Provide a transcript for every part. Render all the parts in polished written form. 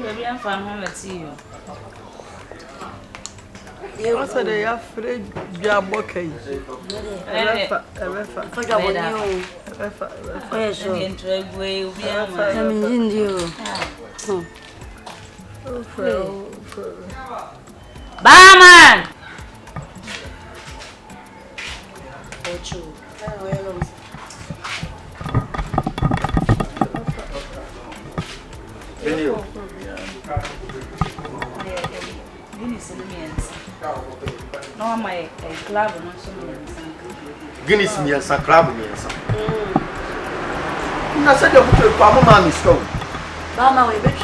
Baby, I'm fine. How about you? I said they are afraid you are okay. Barman! No, my club, no, so Guinness me and some crab me and some. I said, you're putting a mamma is stone. Mama, we bet you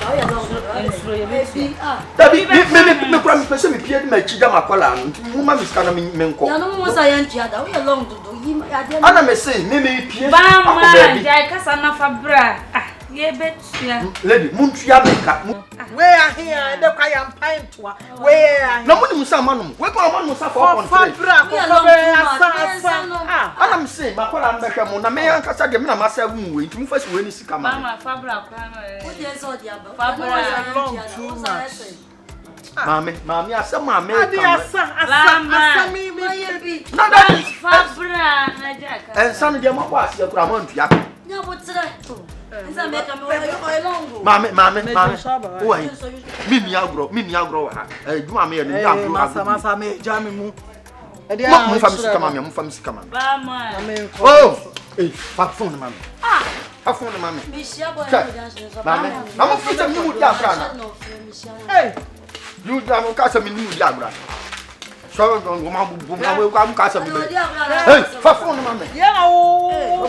Me cram person me Pierre me chidama kola woman is kana me nko. Ya no mo say antia we along to do him ana me say me Pierre Mama, jai kasa na fabra. Ah, ye bet ya. Lady, muntua me ka. Where are here? The quiet pint to where? No money musa manum. We go manum musa for Ana me say makola mbehwe mo na me yankasa de me na masa wu we ntum fa si we ni sika ma. Mama, fabra kwa no. What is all the above? Fabra long too much. Mami asa mami Asa me na that fabra na jaka. and some de mo kwa ase kura mo ntua. Ya bo tire. Nsa make am o long. Mami wo yi mi ni agro wa ha adwuma me ye ni agro masa me jami mu. Mo fa misika mami mo fa misika mami. Mama. Oh, fa phone mami. Fa phone mami. Me share boy Mami, na mo fi se mi mu dia bra na. Hey, You don't cast me new diagram. So, go ma bu ma we kwa cast me. Hey, fa phone mami. yeah, oh,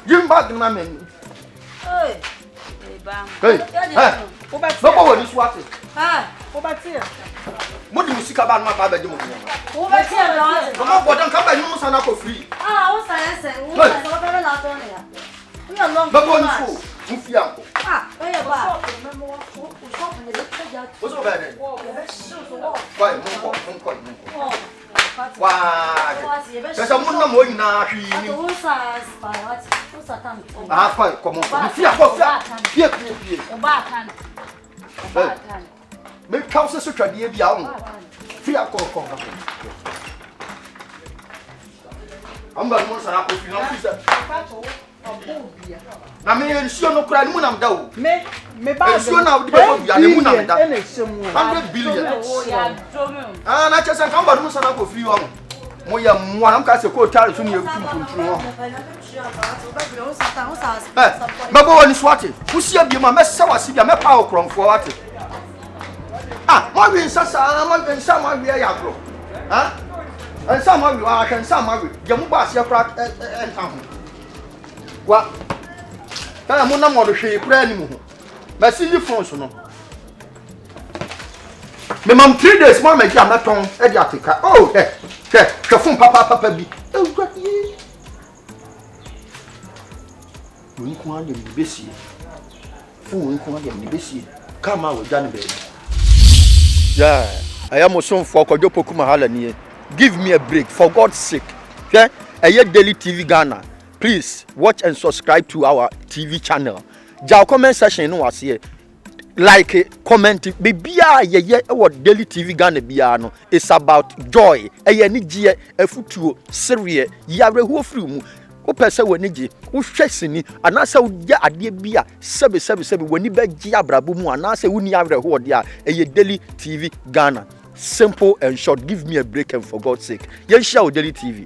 You back mami. Hey. Hey. Hey. No go ni swat. Ha. Obatia. Mo di musika ba na ba ba di mo. Wo ba tie na. No mo bodan ka ba ni mo sana ko free. Ah, wo say say. Wo say wo be na to ne ya. We along. No go ni fu. Mu fi anko. Ah, we ya ba. What's over there? Why, mo ko. Why? There's a mo na mo na hwi ni. Wo sa spy what? Wo sa tan. Ah, fine, come on. Mu fi anko fi. Pie. Oba kan. Me kausa so twade bia wo. Fi anko. Amba mo sana ko fi na fi sa. Na me nsuo no kura ni mu nam da o. Me ba. Nsuo na de be bia ni mu nam da. 100 billion. Oh, ya domo. Ah, na chese kan ba mu sana ko free wo. Mo ya mo na ka se ko tare so ni e tum kuntru wo. Me bo woni swate. Usia bi ma me se wase bia me pa okronfo wate. Ah, mo wi nsasa, mo wi nsa mo wi ya gro. Ah? Nsa mo wi wa kan nsa mo wi. Je mu ba se kra enta ho. Wa kana mo na mo do hwe kura ni mu ho. Ma si yi front so no. Me mam 3 days mo ma ji amaton e di atika. Oh, hwe fun papa bi. Ewurade. Woni ko ade mi besie. Fun woni ko ade mi besie. Kama wo jani be. Yeah, I am son for Kojopo Kumahala ni. Give me a break for God's sake. Okay? Daily TV Ghana. Please watch and subscribe to our TV channel. Jaw comment section no was here. Like, comment, bibia ye what Daily TV Ghana bia no. It's about joy. Ni gie efutuo serie yare ho firi mu. Wo pese woni gi wo hwese ni anase wo ya ade bia sebe woni ba gi abrabo mu anase woni yare ho de a Daily TV Ghana. Simple and short. Give me a break and for God's sake. Yen share Daily TV.